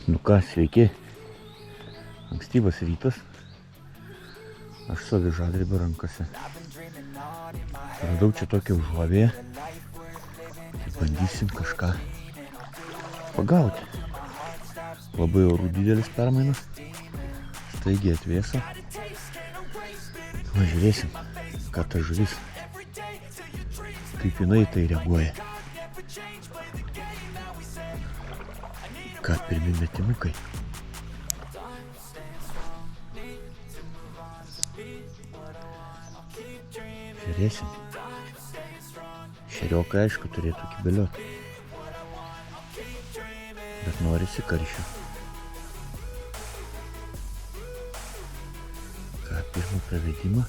Nu ką, sveiki. Ankstyvas rytas. Aš su avižadrebiu rankose. Radau čia tokią užuovėją. Tai bandysim kažką pagauti. Labai orų didelis permainas. Staigiai atvėso. Va, žiūrėsim, ką ta žuvis. Kaip jinai tai reaguoja. Ką pirmi metimukai. Žiūrėsim. Šeriokai aišku turėtų kibeliuoti. Bet norisi karšių. Ką pirmą pravedimą?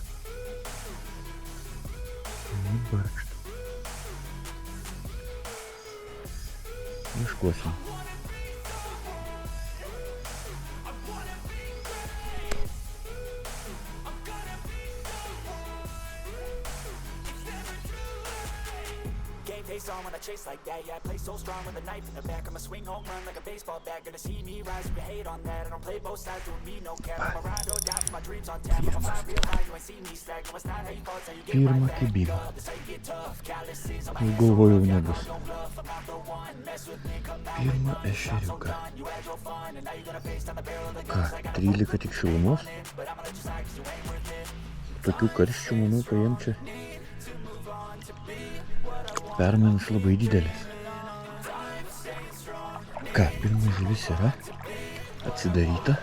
Barkšt. Ieškosim. Face on when I chase like that, yeah, I play so strong with a knife in the back. I'ma swing home run like a baseball bat. Gonna see me rise if you hate on that. I don't play both sides, doing me no cap. I'ma ride or die for my dreams on tap. I'ma fly real high, you ain't see me stack. No, it's not how you fall, it's how you get right back. Kibimą. That's how you get tough. Calluses on my Jau hands, galvojau nebus. don't bluff. I'm not the one, mess with me, come out. Pirmą ešeriuką. You had your fun, and now you're gonna face down the barrel of the Ką, guns. I got 13 tik šilumos? but I'ma let you slide 'cause you ain't worth it. Tokių karščių, manau, paėm čia. Permainas labai didelis. Ką, pirma žuvis yra atsidaryta.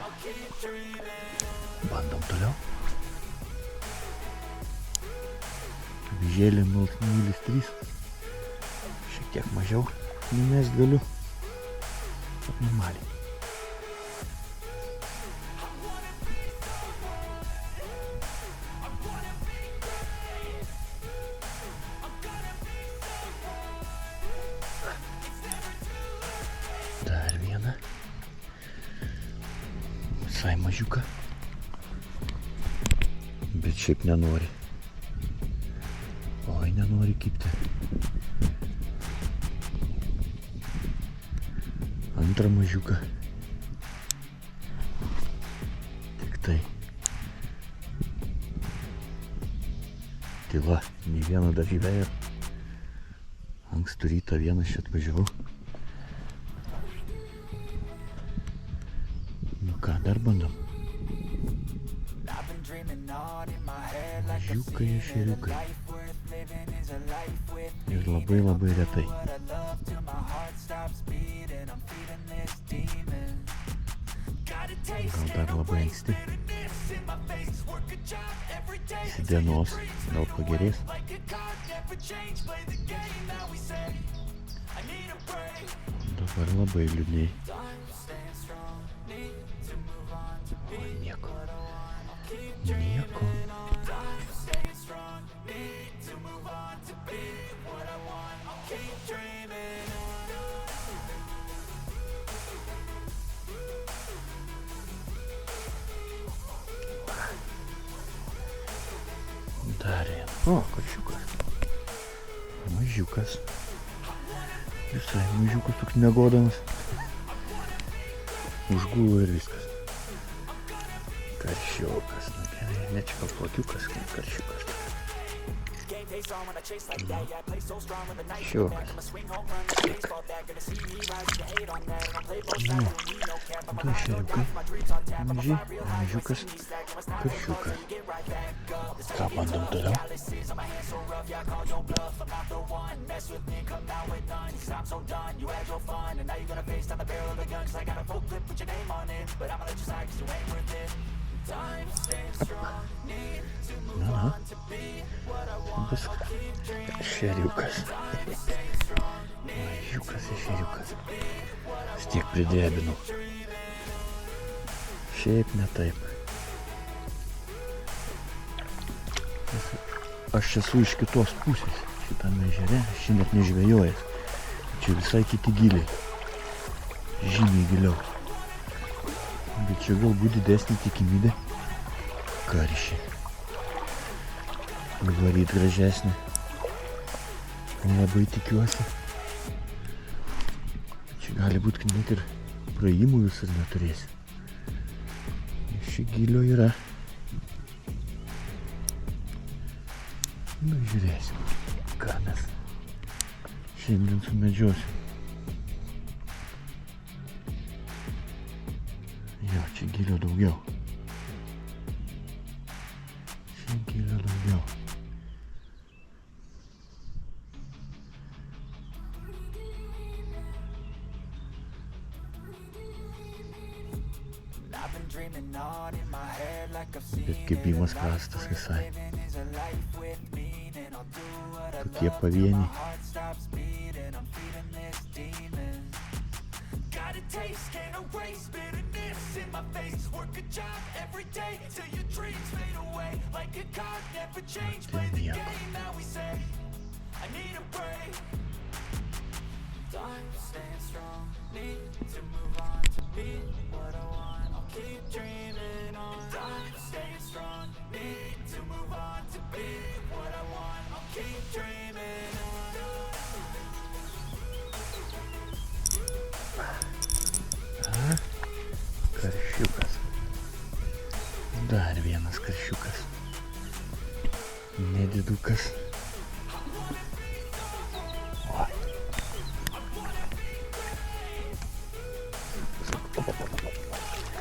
Bandom toliau. Avižėlė 0,03. Šiek tiek mažiau numest galiu. Normaliai. Dar vieną. Visai mažiuką. Bet šiaip nenori. Oi, nenori kibti. Antrą mažiuką. Tik tai. Tyla, nei vieną dar žvejų. Ankstų rytą vienas čia atvažiavau. Nu ką, dar bandom. Mažiukai, ešeriukai. Ir labai labai retai. Gal dar labai anksti. Įsidienos, gal pagerės. Dabar labai liūdniai. O, nieko. Nieko. Dar vienas. O, karšiukas. Mažiukas. Visai mažiukas toks miegodamas. Užgulo ir viskas. Karšiukas. Nu, gerai, ne čia gal plakiukas, kaip karšiukas. Karšiukas. Du ešeriukai. Maži, mažiukas. Karšiukas. Ką bandom toliau? Na. Bus ešeriukas. Mažiukas ešeriukas. Stiek pridrebinau. Šiaip ne taip. Aš esu iš kitos pusės. Šitame ežere aš čia net nežvejojęs. Čia visai kiti giliai. Žymiai giliau. Bet čia galbūt didesnė tikimybė karšį. Varyt gražesnė. Labai tikiuosi. Čia gali būti net ir praėjimų visur neturėsi. Iš čia gilio yra. Nu, žiūrėsim, ką mes šiandien sumedžiosim. Jo, čia gilio daugiau. Čia gilio daugiau. Bet kibimas prastas visai. Tokie pavieniai. Tai nieko. Karšiukas. Dar vienas karšiukas. Nedidukas. O.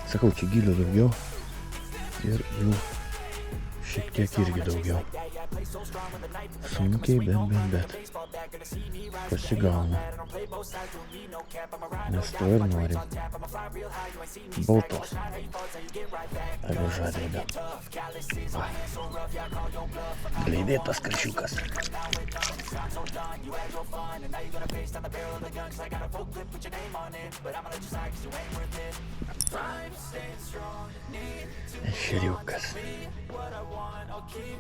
Sakau, čia gilio daugiau ir jų šiek tiek irgi daugiau. Sunkiai, bet pasigauna. Nes to ir norim. Baltos. Avižadėlė. Gleidėtas karšiukas. Ešeriukas.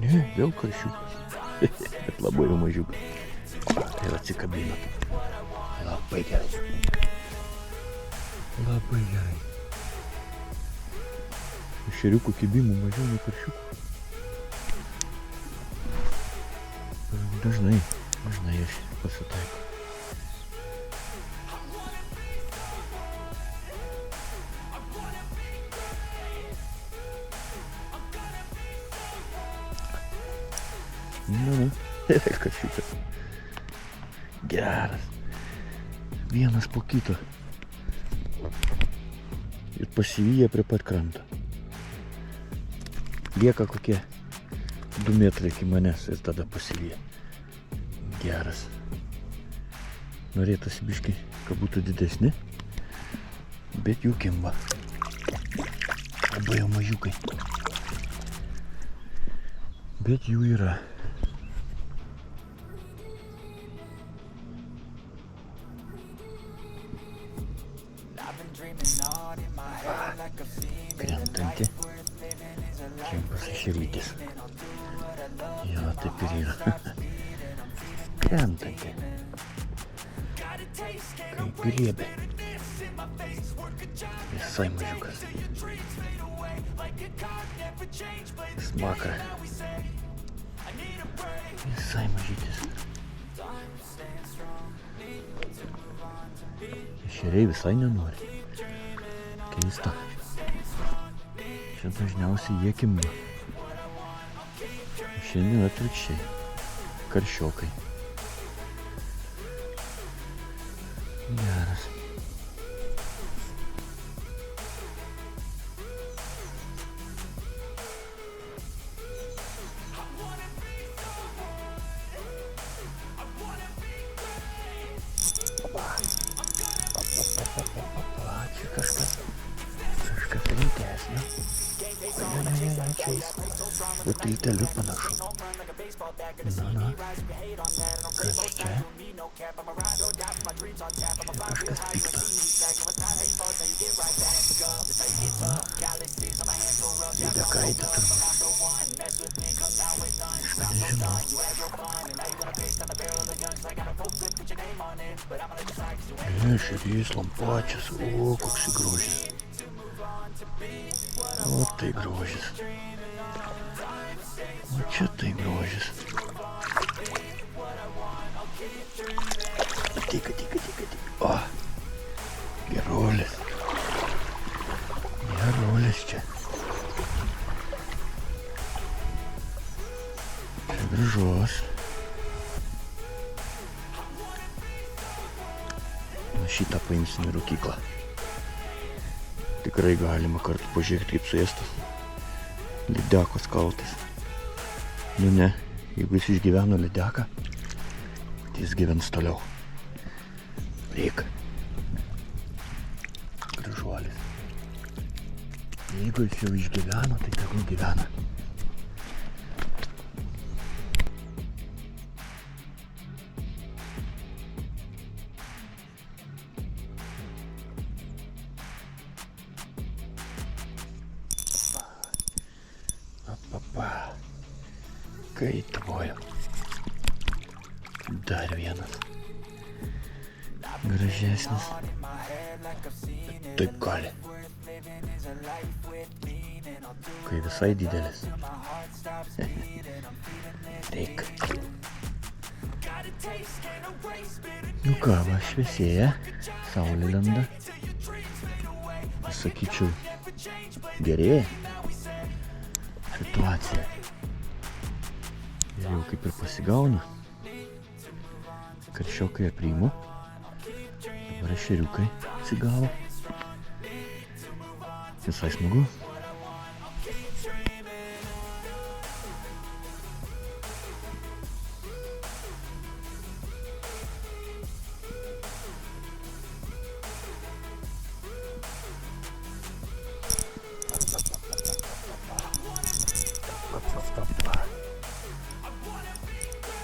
Ne, vėl karšiukas. Bet labai jau mažiukas. Ir atsikabina. Labai gerai. Labai gerai. Ešeriukų kibimų mažiau nei karšiukų. Dažnai aš pasitaiko. Nu, karšiukas. Geras. Vienas po kito. Ir pasivyja prie pat kranto. Lieka kokie 2 metrai iki manęs ir tada pasivyja. Geras. Norėtųsi biškį, kad būtų didesni, bet jų kimba. Labai jau mažiukai. Bet jų yra. Krentanti. Trumpas ešerytis. Jo, taip ir yra. Krentanti. Kaip griebė. Visai mažiukas. Smakra. Visai mažytis. Ešeriai visai nenori. Keista. Čia dažniausiai jie kimba. Šiandien atvirkščiai. Karšiokai. Geras. Čia kažkas rimtesnio. Čia jis po tilteliu panašu. Na. Kas čia? Čia kažkas pikto. Lydekaitė turbūt. Aš nežinau. Ešerys, lampačias. O, koks grožis. O, tai grožis. O čia tai grožis. Ateik. O, geruolis. Gražos. Šitą paimsime rūkyklą. Tikrai galima kartu pažiūrėti, kaip suėstas lydekos kaltas. Nu ne, jeigu jis išgyveno lydeką, tai jis gyvens toliau. Reik. Gražuolis. Jeigu jis jau išgyveno, tai tegul gyvena. Kaitvojo. Dar vienas. Gražesnis. Taip gali. Kai visai didelis. Reik. Nu ką, va, šviesėja. Saulė lenda. Sakyčiau, gerėja situacija. Jau kaip ir pasigauna. Karšiokai apriimu. Dabar ešeriukai atsigavo. Visai smagu.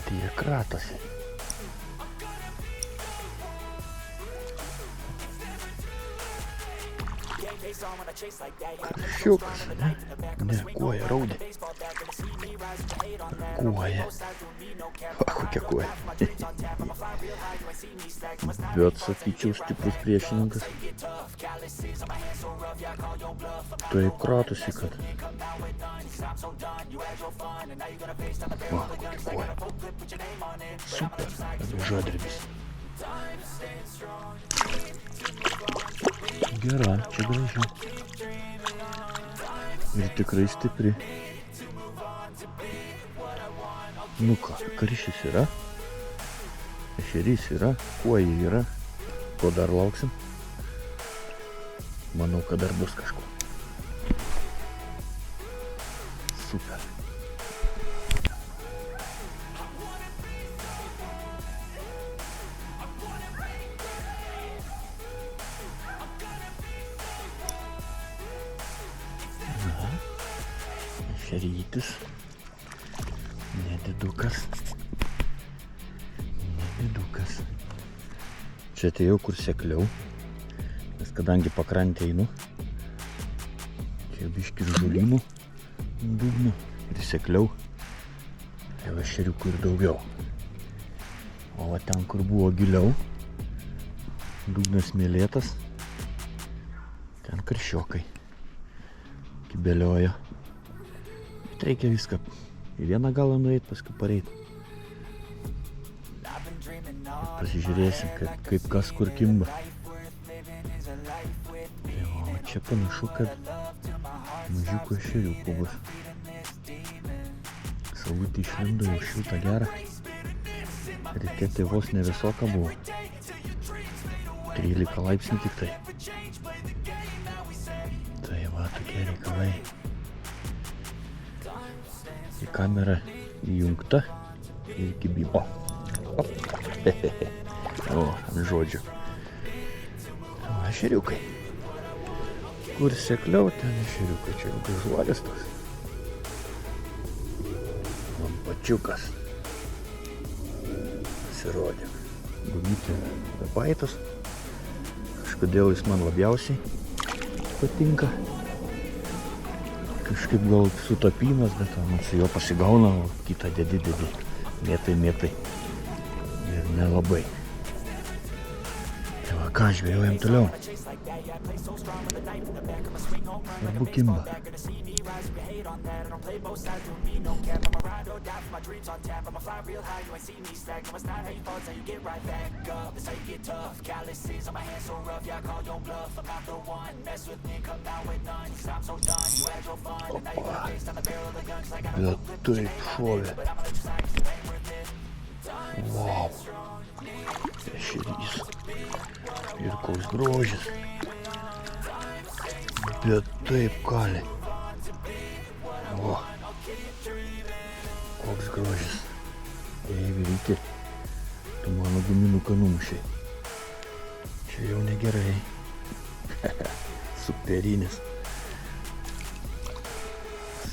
Tai jie kratosi. Karšiukas, ne? Ne, kuoja raudė. Kuoja. Va, kokia kuoja. Bet, sakyčiau, stiprus priešininkas. Taip kratosi, kad... Va, kokia kuoja. Super, žadribis. Gera, čia graži. Ir tikrai stipri. Nu ką, karšis yra, ešerys yra, kuojai yra. Ko dar lauksim? Manau, kad dar bus kažko. Super. Ešerytis. Nedidukas. Nedidukas. Čia atėjau kur sekliau. Nes kadangi pakrantę einu. Čia biškį žolynų dugno ir sekliau. Jau ešeriukų ir daugiau. O va ten, kur buvo giliau, dugnas mėlėtas, ten karšiokai kibelioja. Bet reikia viską į vieną galą nueit, paskui pareit. Pasižiūrėsim, kaip kas kur kimba. O čia panašu, kad mažiukų ešeriukų bus. Saulutė išlindo jau šilta gera. Ryte tai vos ne visoka buvo. 13 laipsnių tik tai. Tai va, tokie reikalai. Į kamerą įjungta ir kibybo. O, ant žodžių. O, ešeriukai. Kur sekliau, ten ešeriukai. Čia jau gražuolis toks. Lampačiukas. Pasirodė. Gumytė bebaitas. Kažkodėl jis man labiausiai patinka. Kažkaip gal sutapimas, bet man su juo pasigauna, o kitą dedi. Mėtai. Ir nelabai. Tai va ką, žvejojam toliau. Arba kimba. Bet taip šovė. Vau. Ešerys. Ir koks grožis. Bet taip kalė. O. Koks grožis. Ei, vyryti. Tu mano guminuką numušei. Čia jau negerai. Superinis.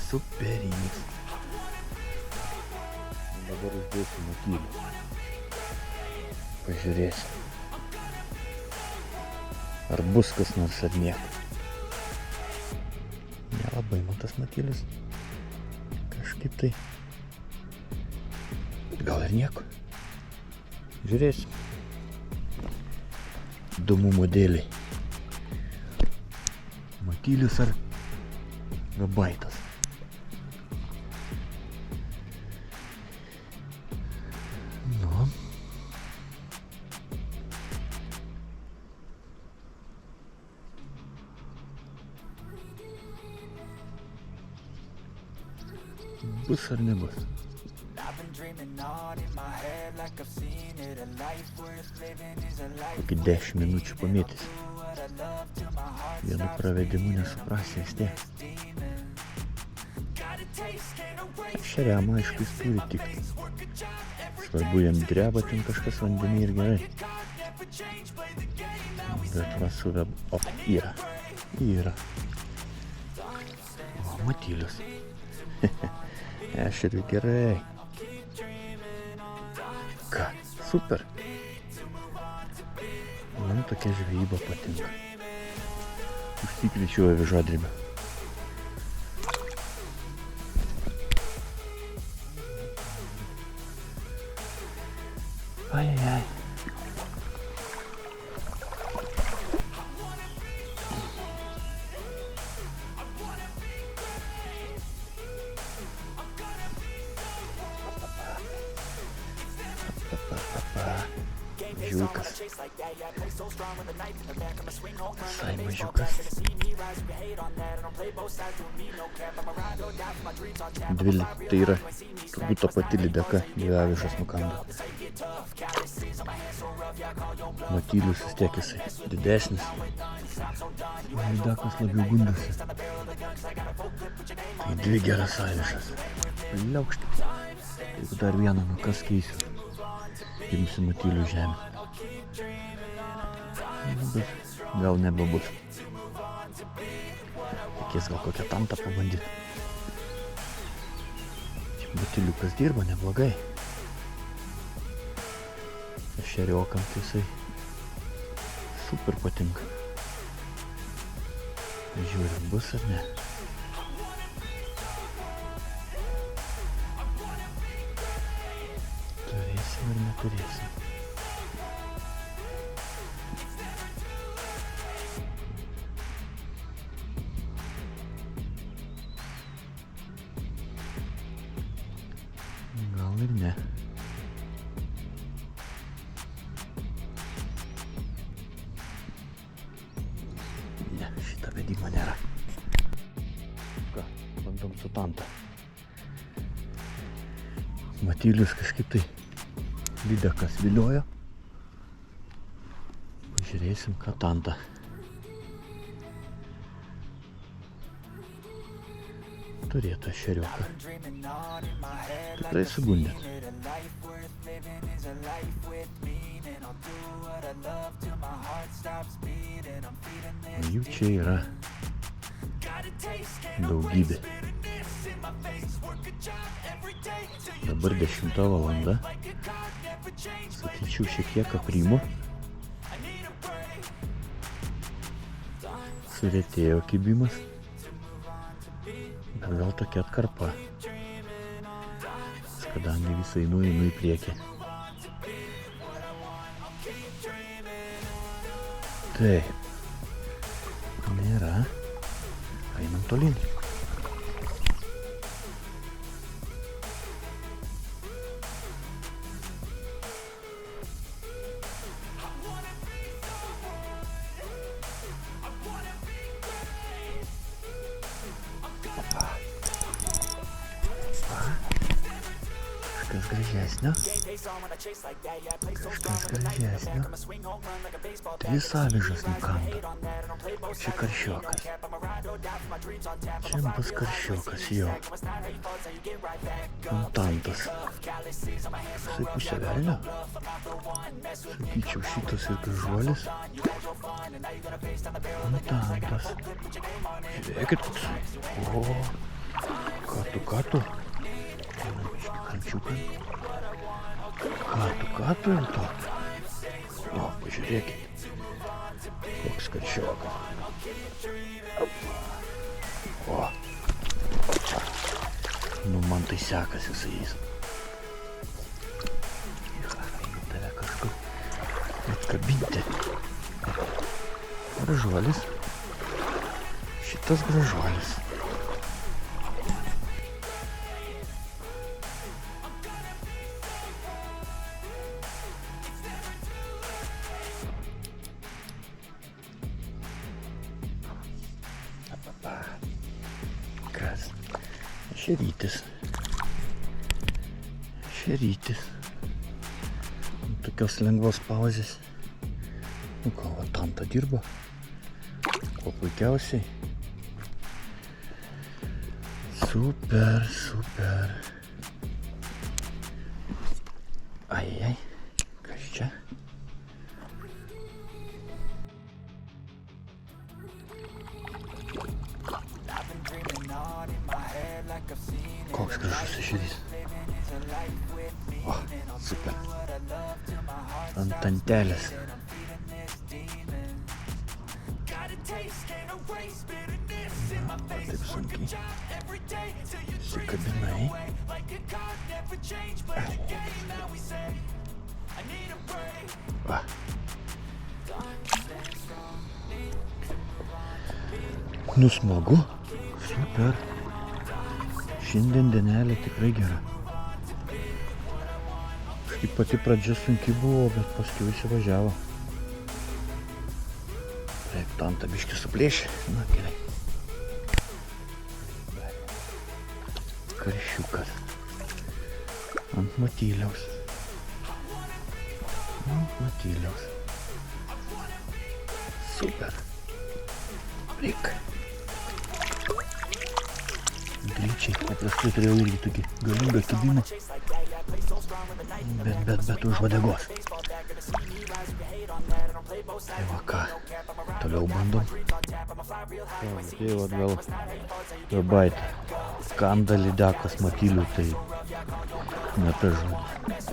Superinis. Dabar uždėsiu matylį. Pažiūrėsim. Ar bus kas nors ar nieko. Nelabai man tas matylis. Kažkaip tai. Gal ir nieko. Žiūrėsim. Įdomumo dėliai. Matylis ar gabaitas. Nu. Bus ar nebus? Kokį 10 minučių pamėtys. Vienu pravedimu nesuprasi vis tiek. Šeriam, aišku, jis turi tikti. Svarbu jam dreba ten kažkas vandenį ir gerai. Bet va suveb... Op, yra. Yra. O, matylius. Ešeriui gerai. Ką? Super. Man tokia žvejyba patinka. Užsikviečiu avižadribę. Ai. Žiūkas. Visai mažiukas. 2 tai yra turbūt ta pati lydeka, 2 avižas nukando. Matylius vis tiek jisai didesnis. Lydekas labiau gundosi. Tai 2 geras avižas. Liaukšti. Jeigu dar vieną nukas keisiu, imsiu matylių žemę. Bet gal nebebus. Reikės gal kokią tantą pabandyti. Matyliukas dirba neblogai. Ešeriokam tai jisai super patinka. Žiūrim, bus ar ne. Turėsim ar neturėsim. Gal ir ne. Ne, šitą vedimą nėra. Ką, bandom su tanta. Matylius kažkaip tai lydekas viliojo. Pažiūrėsim, ką tanta. Turėtų ešeriuką. Tikrai sugundė. Jų čia yra daugybė. Dabar 10 valanda. Sakyčiau, šiek tiek aprimo. Suretėjo kibimas. Bet gal tokia atkarpa. Kadangi visai einu į priekį. Taip. tolyn. Kažkas gražesnio. Kažkas gražesnio. 3 avižas nukando. Čia karšiokas. Čia bus karšiokas, jo. Montantas. Visai pusė velnio. Sakyčiau, šitas ir gražuolis. Montantas. Žiūrėkit koks. O, ką tu? Kančiukai. Ką tu ir to? O, pažiūrėkit. Koks karšiokas. O. Nu, man tai sekasi su jais. Reikia tave kažkur atkabinti. Gražuolis. Šitas gražuolis. Kas? Šerytis. Tokios lengvos pauzės. Nu ką, va tanta dirba. Kuo puikiausiai. Super. Ai, kas čia? Koks gražus ešerys. O, super. Ant antelės. Taip sunkiai. Sikabinai. Va. Nu smagu. Super. Šiandien dienelė tikrai gera. Kažkaip pati pradžia sunkiai buvo, bet paskui įsivažiavo. Taip, tanta biškį suplėšė. Na, gerai. Karšiukas. Ant matyliaus. Super. Rik. Greičiai, paprastai turėjau irgi tokį galingą kibimą, bet už uodegos. Tai va ką, toliau bandom. Tai va gal gabaitą. Kanda lydekos matylių, tai ne ta žodis.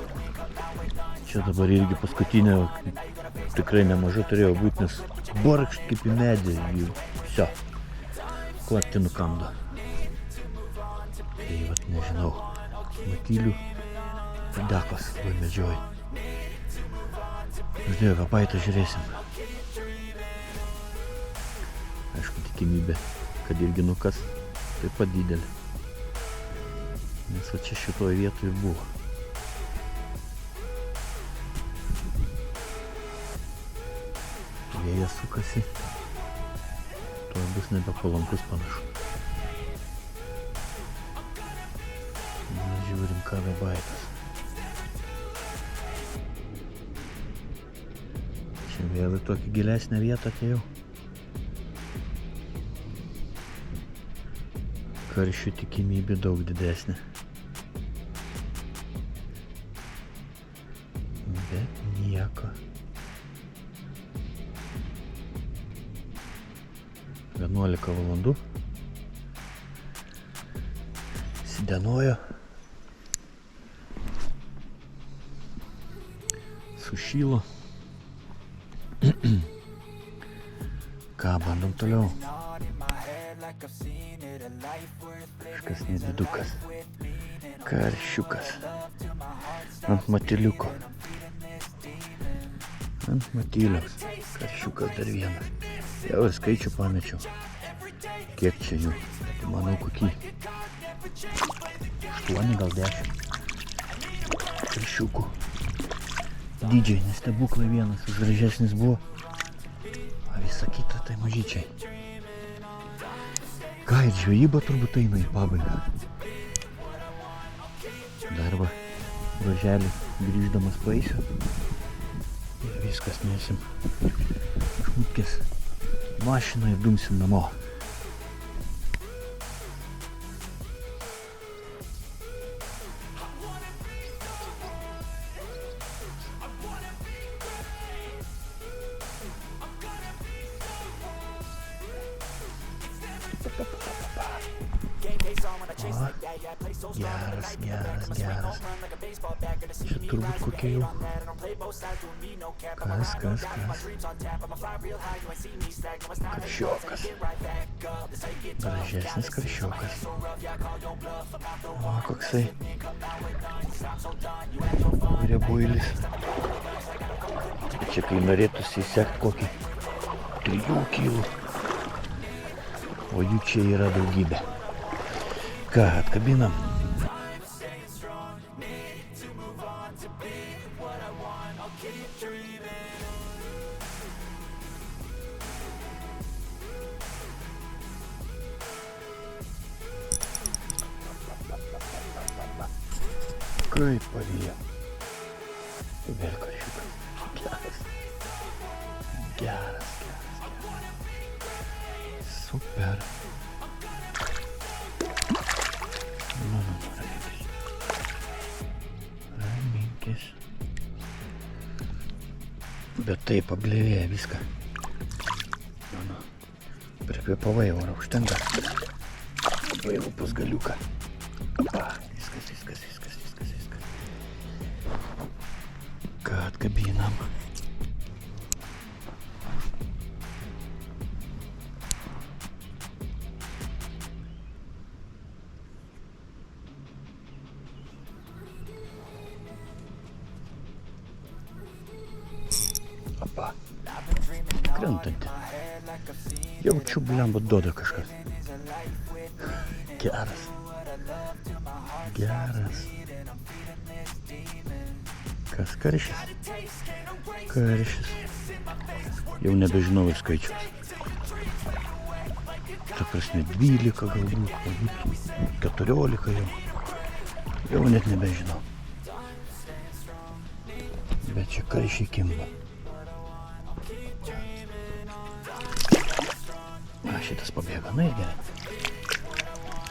Čia dabar irgi paskutinė, tikrai nemažai turėjo būti, nes barkšt kaip į medį, viso, klapti nukando. Tai vat nežinau, matylių lydekos va medžioji. Uždėjo gabaitą, žiūrėsim. Aišku, tikimybė, kad irgi nukas taip pat didelė. Nes va čia šitoje vietoje buvo. Vėjas sukasi. Tuo bus nebepalankus panašu. Na, žiūrim, ką gabaitas. Čia vėl į tokį gilesnę vietą atėjau. Karšių tikimybė daug didesnė. Bet nieko. 11 valandų. Įsidienojo. Sušylo. Ką, bandom toliau. Kažkas nedidukas. Karšiukas. Ant matyliuko. Ant matyliaus. Karšiukas dar vienas. Jau ir skaičių pamečiau. Kiek čia jų? Manau, kokį 8 gal 10 karšiukų. Dydžiai, nes stebuklai vienas vis gražesnis buvo, a visa kita tai mažyčiai. Ką, ir žvejyba turbūt eina į pabaigą. Dar va, ruoželį grįždamas paeisiu ir viskas, nesim šmutkės mašiną ir dumsim namo. Geras. Čia turbūt kokia jau... Kas? Karšiokas. Gražesnis karšiokas. O, koksai riebuilis. Čia kai norėtųsi įsekt kokį 3 kilų. O jų čia yra daugybė. Ką, atkabinam? Kaip pavyja. Vėl karšiukas. Geras. Super. Raminkis. Bet taip pablėvėja viską. Prikvėpavai orą, užtenka. Bailų pusgaliuką. Viskas. Ką atkabinam? Apa. Krentanti. Jaučiu, blemba, duoda kažkas. Geras. Kas karšis? Jau nebežinau ir skaičiaus. Ta prasme 12 galbūt 14 jau. Jau net nebežinau. Bet čia karšiai kimba. Šitas pabėga, na ir gerai.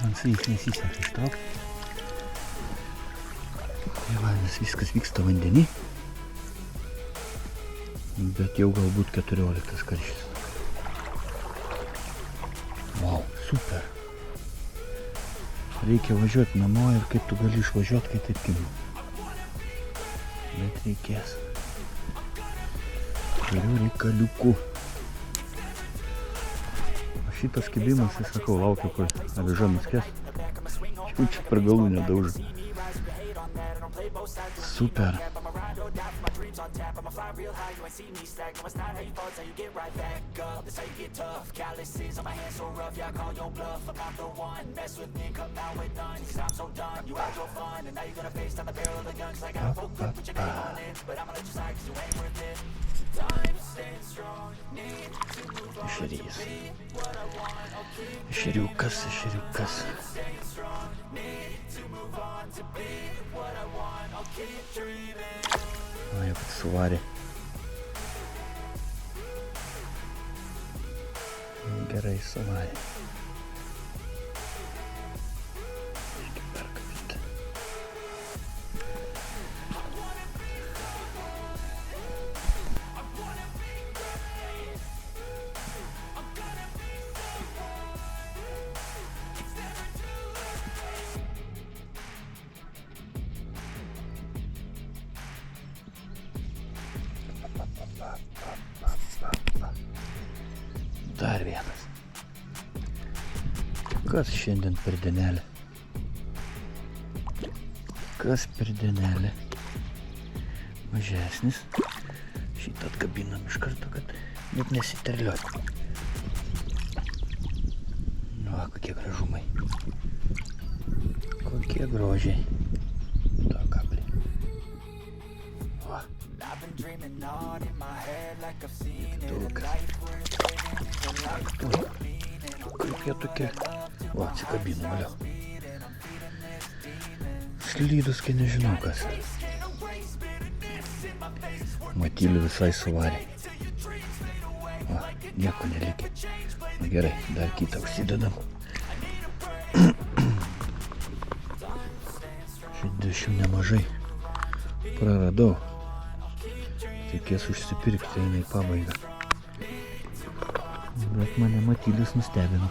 Man su jais nesiseka ištraukti. Tai va, nes viskas vyksta vandenį. Bet jau galbūt 14 karšis. Vau, super. Reikia važiuoti namo ir kaip tu gali išvažiuoti, kai taip kimba. Bet reikės. Turiu reikaliukų. Šitas kibimas, aš sakau, laukiu, kol aviža nuskės. Čia per galų nedaužu. Super. Ešeriukas. O, jau pat suvarė. Gerai suvarė. Reikia perkabinti. Dar vienas. Kas šiandien per dienelę? Mažesnis. Šitą atkabinam iš karto, kad net nesiterliuoti. Va, kokie gražumai. Kokie grožiai. To kablį. Va. Kokie tokie. Va, atsikabino, valiau. Slydus, kai nežinau kas. Matylių visai suvarė. Va, nieko nereikia. Na gerai, dar kitą užsidedam. 60 nemažai praradau. Reikės užsipirkti, eina į pabaigą. Bet mane matylis nustebino.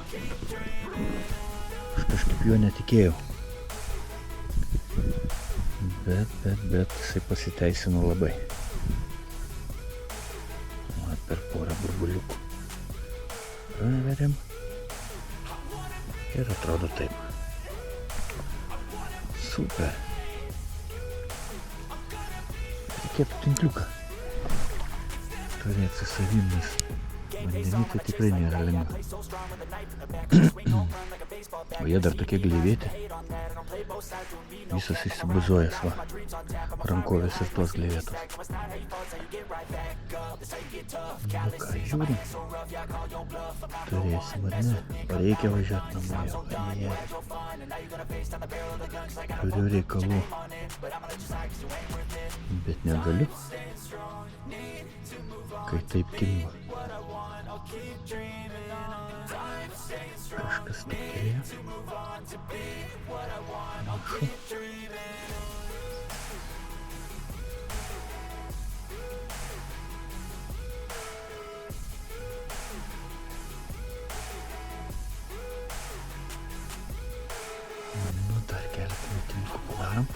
Aš kažkaip juo netikėjau. Bet jisai pasiteisino labai. Va, per porą burbuliukų. Praveriam. Ir atrodo taip. Super. Reikėtų tinkliuką turėti su savim, nes vandenį tai tikrai nėra lengva. O jie dar tokie gleivėti. Visas įsibuzuojas, va. Rankovės ir tos gleivėtos. Nu ką, žiūrim. Turėsim, ar ne? O reikia važiuoti namo jau. Turiu reikalų. Bet negaliu. Kai taip kimba. Kažkas stuktelėjo. Panašu. Nu, dar keletą metininkų padarom.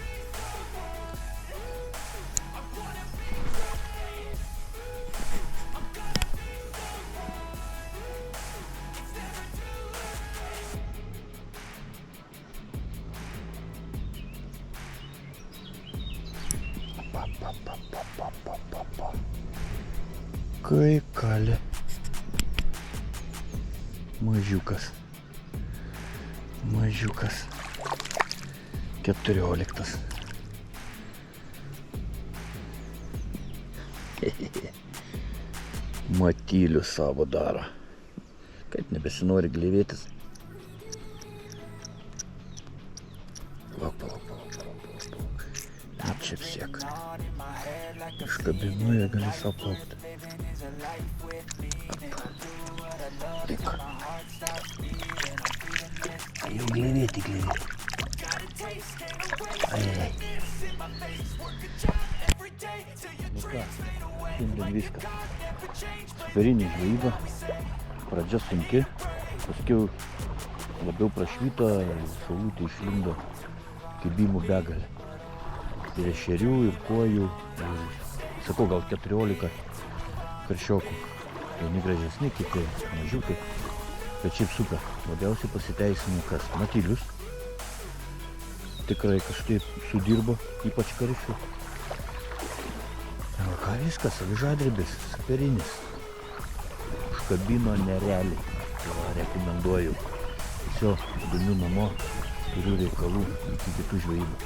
Kai kalė. Mažiukas. 14. Matylių savo daro. Kaip nebesinori gleivėtis. Palauk. Na čia visiek. Iškabinu ir gali savo plaukti. Tik. Jau gleivėti. Ai. Nu ką, šiandien viskas. Superinė žvejyba. Pradžia sunki. Paskiau labiau prašvyto, saulutė išlindo kibimų begalė. Ir ešerių, ir kuojų. Sakau, gal 14 karšiokų. Vieni gražesni, kiti mažiukai. Bet šiaip super. Labiausiai pasiteisino kas? Matylius. Tikrai kažkaip sudirbo, ypač karšių. O ką viskas, avižadrebis, superinis. Užkabino nerealiai. Tai rekomenduoju. Viso, dūmiu namo, turiu reikalų iki kitų žvejybų.